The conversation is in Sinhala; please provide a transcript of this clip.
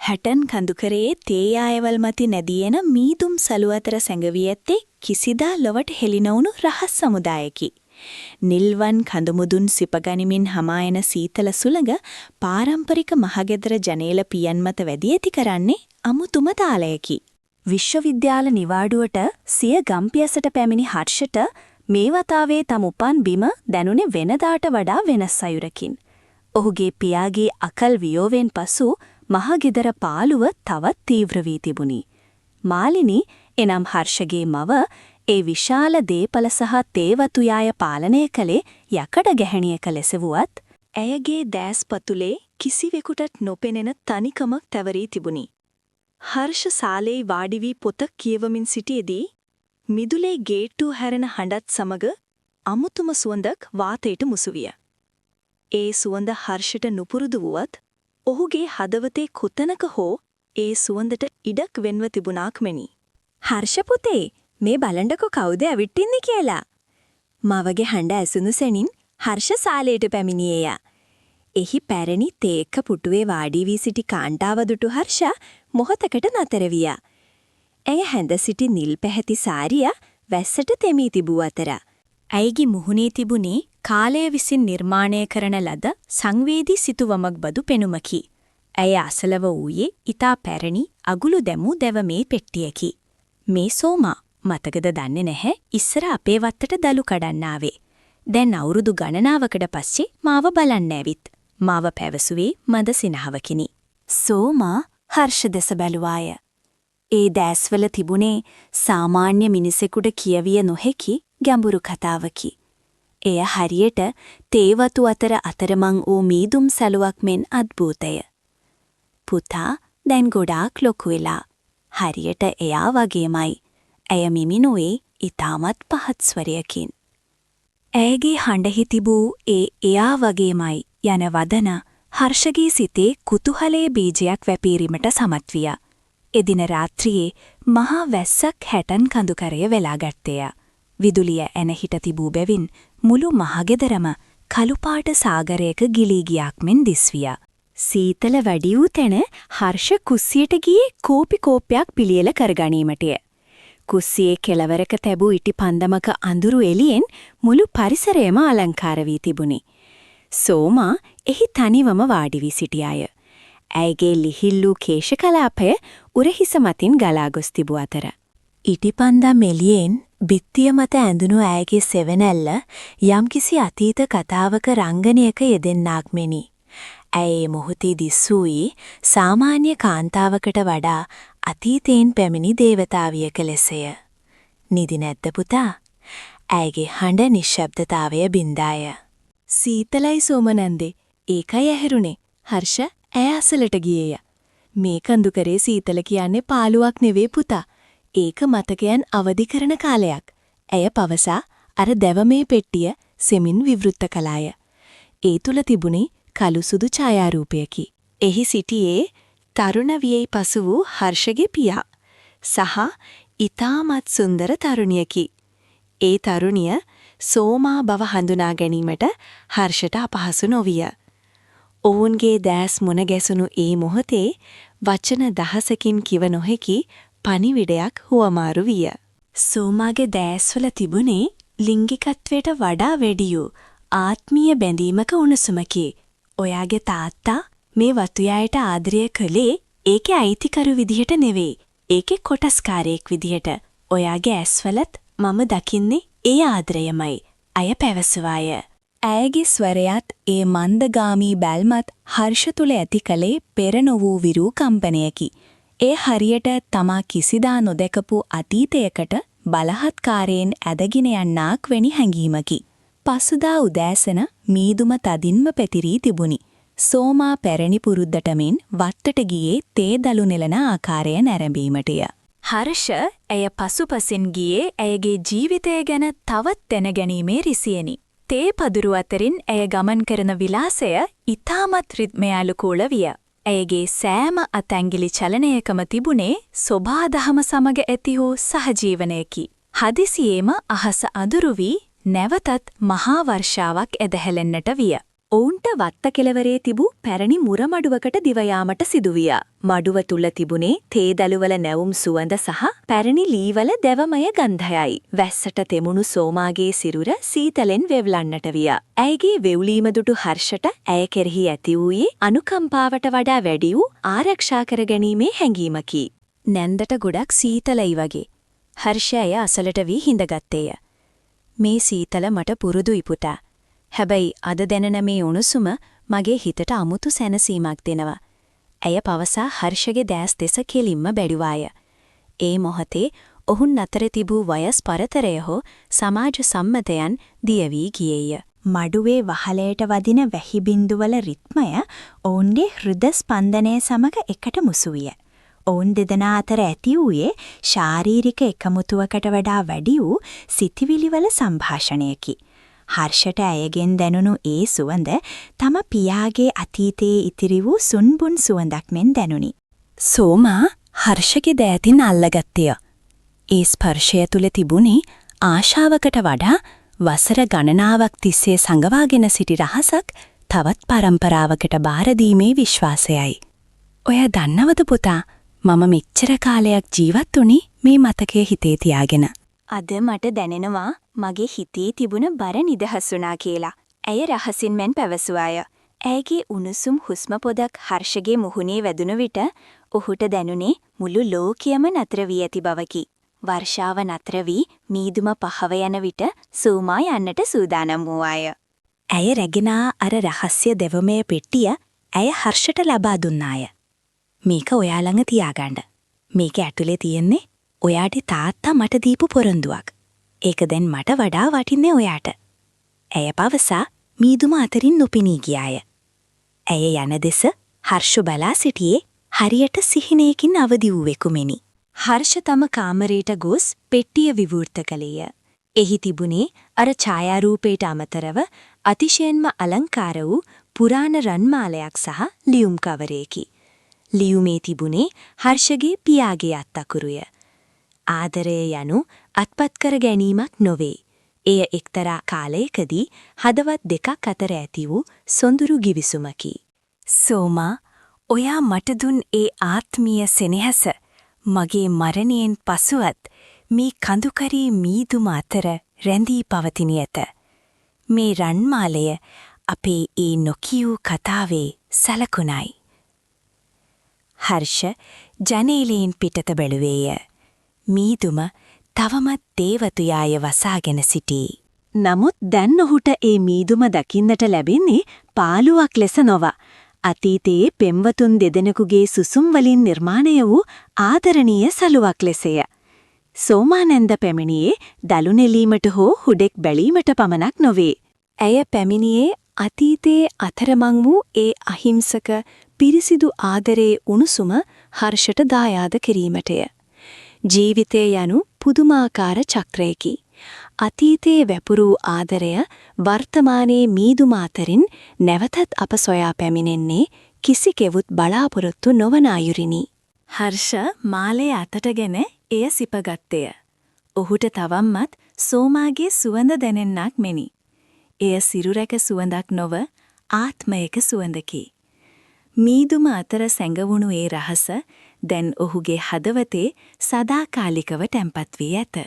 හැටන් කඳුකරයේ තේ ආයවල් මති නැදියන මීදුම් සලු අතර සැඟවී ඇත්තේ කිසිදා ලොවට හෙළිනවුණු රහස් සමුදායකි. නිල්වන් කඳුමුදුන් සිපගනිමින් හමායන සීතල සුළඟ පාරම්පරික මහගෙදර ජනේල පියන් මත වැදී ඇති කරන්නේ අමුතුම තාලයකි. විශ්වවිද්‍යාල නිවාඩුවට සිය ගම්පියසට පැමිණි හර්ෂට මේ වතාවේ තම උපන් බිම දැනුනේ වෙනදාට වඩා වෙනස් අයුරකින්. ඔහුගේ පියාගේ අකල් වියෝවෙන් පසු මහගෙදර පාළුව තවත් තීව්‍ර වී තිබුණි. මාලිනී එනම් හර්ෂගේ මව ඒ විශාල දේපල සහ තේවතුයාය පාලනය කළේ යකඩ ගැහැණියක ලෙස වුවත් ඇයගේ දෑස්පතුලේ කිසිවෙකුටත් නොපෙනෙන තනිකමක් තැවරී තිබුණි. හර්ෂ සාලේ වාඩි වී පොතක් කියවමින් සිටියේදී මිදුලේ ගේට්ටුව හැරෙන හඬත් සමග අමුතුම සුවඳක් වාතයට මුසු විය. ඒ සුවඳ හර්ෂට නුපුරුදු වුවත් ඔහුගේ හදවතේ කොතනක හෝ ඒ සුවඳට ඉඩක් වෙන්ව තිබුණාක් මෙනි. හර්ෂ පුතේ මේ බලන්නකො කවුද ඇවිත්ින්නේ කියලා. මවගේ හඬ ඇසුණු සෙනින් හර්ෂ සාලයට පැමිණියේය. එහි පැරණි තේක පුටුවේ වාඩි වී සිටි කාන්තාව දුටු හර්ෂ මොහොතකට නතර විය. ඇය හැඳ සිටි නිල් පැහැති සාරිය වැස්සට තෙමී තිබූ අතර ඇයගේ මුහුණේ තිබුණේ කාලය විසින් නිර්මාණය කරන ලද සංවේදී සිතුවමක් බදු පෙනුමකි. ඇය අසලව වූයේ ඊතා පැරණි අගුළු දැමූ දැවමේ පෙට්ටියකි. මේ සෝමා මතකද දන්නේ නැහැ ඉස්සර අපේ වත්තට දලු කඩන්න ආවේ. දැන් අවුරුදු ගණනාවකට පස්සේ මාව බලන්න ඇවිත්. මාව පැවසුවේ මද සිනහවකිනි. සෝමා හර්ෂ දෙස බැලුවාය. ඒ දැස්වල තිබුණේ සාමාන්‍ය මිනිසෙකුට කියවිය නොහැකි ගැඹුරු කතාවකි. එය හරියට තේවතු අතර අතරමං වූ මීදුම් සැලුවක් මෙන් අද්භූතය. පුතා දැන් ගොඩාක් ලොකු වෙලා. හරියට එයා වගේමයි. ඇය මිමිනුවේ ඊටමත් පහත් ස්වරයකින්. ඇයගේ හඬෙහි තිබූ එයා වගේමයි යන වදන හර්ෂගේ සිතේ කුතුහලයේ බීජයක් වැපීරීමට සමත් විය. එදින රාත්‍රියේ මහා වැස්සක් හැටන් කඳුකරය වෙලා ගත්තේය. විදුලිය එන හිට තිබූ බැවින් මුළු මහගෙදරම කළුපාට සාගරයක ගිලී ගියක් මෙන් දිස්විය. සීතල වැඩි වූ තැන හර්ෂ කුස්සියට ගියේ කෝපි කෝප්පයක් පිළියෙල කරගැනීමටය. කුස්සියේ කෙළවරක තැබූ ඉටි පන්දමක අඳුරු එළියෙන් මුළු පරිසරයම අලංකාර වී තිබුණි. සෝමා එහි තනිවම වාඩි වී සිටියාය. ඇයගේ ලිහිල්ලූ කේශකලාපය උරහිස මතින් ගලා ගොස් තිබූ අතර ඉටිපන්දම් එළියෙන් බිත්තිය මත ඇඳුණු ඇයගේ සෙවණැල්ල යම්කිසි අතීත කතාවක රංගනයක යෙදෙන්නාක් මෙනි. ඇය මොහොතේ දිස්සූයි සාමාන්‍ය කාන්තාවකට වඩා අතීතයෙන් පැමිණි දේවතාවියක ලෙසය. නිදි නැද්ද පුතා? ඇයගේ හඬ නිශ්ශබ්දතාවය බින්දාය. සීතලයි සෝමනන්දේ. ඒකයි ඇහැරුනේ. හර්ෂ ඇය අසලට ගියේය. මේ කඳුකරේ සීතල කියන්නේ පාළුවක් නෙවේ පුතා. ඒක මතකයන් අවදි කරන කාලයක්. ඇය පවසා අර දැවමේ පෙට්ටිය සෙමින් විවෘත කළාය. ඒ තුල තිබුණේ කළු සුදු ඡායාරූපයකි. එහි සිටියේ තරුණ වියයි පසු වූ හර්ෂගේ පියා සහ ඊටමත් සුන්දර තරුණියකි. ඒ තරුණිය සෝමා බව හඳුනා ගැනීමට හර්ෂට අපහසු නොවිය. ඔවුන්ගේ දැස් මුණ ගැසුණු ඒ මොහොතේ වචන දහසකින් කිව නොහැකි පණිවිඩයක් හුවමාරු විය. සෝමාගේ දැස්වල තිබුණේ ලිංගිකත්වයට වඩා වැඩි වූ ආත්මීය බැඳීමක උණුසුමකි. ඔයාගේ තාත්තා මේ වතුයායට ආදරය කළේ ඒකේ අයිතිකරු විදිහට නෙවෙයි. ඒකේ කොටස්කාරයෙක් විදිහට. ඔයාගේ ඇස්වලත් මම දකින්නේ ඒ ආදරයමයි. අය පැවසුවාය. ඇයගේ ස්වරයත් ඒ මන්දගාමී බැල්මත් හර්ෂ තුල ඇති කලේ පෙර නොවූ විරූ කම්පනයකි. ඒ හරියට තමා කිසිදා නොදැකපු අතීතයකට බලහත්කාරයෙන් ඇදගෙන යන්නාක් වැනි හැඟීමකි. පසුදා උදෑසන මීදුම තදින්ම පැතිරී තිබුණි. සෝමා පැරණි පුරුද්දට මෙන් වත්තට ගියේ තේ දලු නෙලන ආකාරය නැරඹීමටය. හර්ෂ ඇය පසුපසින් ගියේ ඇයගේ ජීවිතය ගැන තවත් දැනගැනීමේ රිසියෙනි. තේ පදුරු අතරින් ඇය ගමන් කරන විලාසය ඊටමත් රිද්මයාලුකූල විය. ඇයගේ සෑම අතැංගිලි චලනයකම තිබුණේ සොබාදහම සමග ඇති වූ සහජීවනයකි. හදිසියේම අහස අඳුරු වී නැවතත් මහා වර්ෂාවක් ඇදහැලෙන්නට විය. ඔවුන්ට වත්ත කෙළවරේ තිබූ පැරණි මුරමඩුවකට දිවයාමට සිදුවිය. මඩුව තුල තිබුණේ තේදළුවල නැවුම් සුවඳ සහ පැරණි ලීවල දැවමය ගන්ධයයි. වැස්සට තෙමුණු සෝමාගේ සිරුර සීතලෙන් වෙව්ලන්නට විය. ඇයගේ වෙව්ලීම දුටු හර්ෂට ඇය කෙරෙහි ඇති වූයේ අනුකම්පාවට වඩා වැඩි වූ ආරක්ෂා කර ගැනීමේ හැඟීමකි. නැන්දට ගොඩක් සීතලයි වගේ. හර්ෂය ඇය අසලට වී හිඳගත්තේය. මේ සීතල මට පුරුදුයි පුතා. හැබැයි අද දැනෙන මේ උණුසුම මගේ හිතට අමුතු සැනසීමක් දෙනවා. ඇය පවසා හර්ෂගේ දැස් දෙස කෙලින්ම බැඩුවාය. ඒ මොහොතේ ඔහුන් අතර තිබූ වයස් පරතරය හෝ සමාජ සම්මතයන් දිය වී ගියේය. මඩුවේ වහලයට වදින වැහි බිඳුවල රිත්මය ඔවුන්ගේ හෘද ස්පන්දනය සමග එකට මුසු විය. ඔවුන් දෙදෙනා අතර ඇති වූයේ ශාරීරික එකමුතුවකට වඩා වැඩි වූ සිතිවිලිවල සංභාෂණයකි. හර්ෂට ඇයගෙන් දැනුණු ඒ සුවඳ තම පියාගේ අතීතයේ ඉතිරි වූ සුන්බුන් සුවඳක් මෙන් දැනුනි. සෝමා හර්ෂගේ දෑතින් අල්ලගත්තය. ඒ ස්පර්ශය තුල තිබුණේ ආශාවකට වඩා වසර ගණනාවක් තිස්සේ සංගවාගෙන සිටි රහසක් තවත් පරම්පරාවකට බාර දීමේ විශ්වාසයයි. ඔය දන්නවද පුතා? මම මෙච්චර කාලයක් ජීවත් වුණේ මේ මතකය හිතේ තියාගෙන. අද මට දැනෙනවා මගේ හිතේ තිබුණ බර නිදහසුණා කියලා. ඇය රහසින් මෙන් පැවසුවාය. ඇයගේ උණුසුම් හුස්ම පොදක් හර්ෂගේ මුහුණේ වැදුණු විට ඔහුට දැනුනේ මුළු ලෝකයම නතර වී ඇති බවකි. වර්ෂාව නතර වී මීදුම පහව යන විට සෝමා යන්නට සූදානම් වූවාය. ඇය රැගෙන අර රහස්‍ය දෙවමය පෙට්ටිය ඇය හර්ෂට ලබා දුන්නාය. මේක ඔයා ළඟ තියාගන්න. මේක ඇතුලේ තියෙන්නේ ඔයාගේ තාත්තා මට දීපු පොරොන්දුවක්. ඒක දැන් මට වඩා වටින්නේ ඔයාට. ඇය පවසා මීදුම අතරින් නොපෙනී ගියාය. ඇය යන දෙස හර්ෂ බලා සිටියේ හරියට සිහිනයකින් අවදි වූවෙකු මෙනි. හර්ෂ තම කාමරයට ගොස් පෙට්ටිය විවෘත කළේය. එහි තිබුණේ අර ඡායාරූපයට අමතරව අතිශයින්ම අලංකාර වූ පුරාණ රන්මාලයක් සහ ලියුම් කවරයකි. ලියුමේ තිබුණේ හර්ෂගේ පියාගේ අත්අකුරුය. ආදරය යනු අත්පත් කර ගැනීමක් නොවේ. එය එක්තරා කාලයකදී හදවත් දෙකක් අතර ඇති වූ සොඳුරු ගිවිසුමකි. සෝමා, ඔයා මට දුන් ඒ ආත්මීය සෙනෙහස මගේ මරණයෙන් පසුවත් මේ කඳුකරී මීදුම අතර රැඳී පවතිනි ඇත. මේ රන්මාලය අපේ ඒ නොකියූ කතාවේ සලකුණයි. හර්ෂ ජනේලයෙන් පිටත බැලුවේය. මීදුම තවමත් දේවතුයාය වසාගෙන සිටී. නමුත් දැන් ඔහුට ඒ මීදුම දකින්නට ලැබෙන්නේ පාළුවක් ලෙස නොව අතීතයේ පෙම්වතුන් දෙදෙනෙකුගේ සුසුම් වලින් නිර්මාණය වූ ආදරණීය සලුවක් ලෙසය. සෝමානන්ද පැමිණියේ දලු නෙලීමට හෝ හුඩෙක් බැලීමට පමණක් නොවේ. ඇය පැමිණියේ අතීතයේ අතරමං වූ ඒ අහිංසක පිරිසිදු ආදරයේ උණුසුම හර්ෂට දායාද කිරීමටය. ජීවිතය යනු පුදුමාකාර චක්‍රයකි. අතීතයේ වැපුරූ ආදරය වර්තමානයේ මීදුම අතරින් නැවතත් අප සොයා පැමිණෙන්නේ කිසි කෙවුත් බලාපොරොත්තු නොවන අයුරිනි. හර්ෂ මාලේ අතටගෙන එය සිපගත්තය. ඔහුට තවම්මත් සෝමාගේ සුවඳ දැනෙන්නක් මෙනි. එය සිරුරැක සුවඳක් නොව ආත්මයක සුවඳකි. මීදුම අතර සැඟවුණු ඒ රහස දැන් ඔහුගේ හදවතේ සදාකාලිකව තැන්පත් වී ඇත.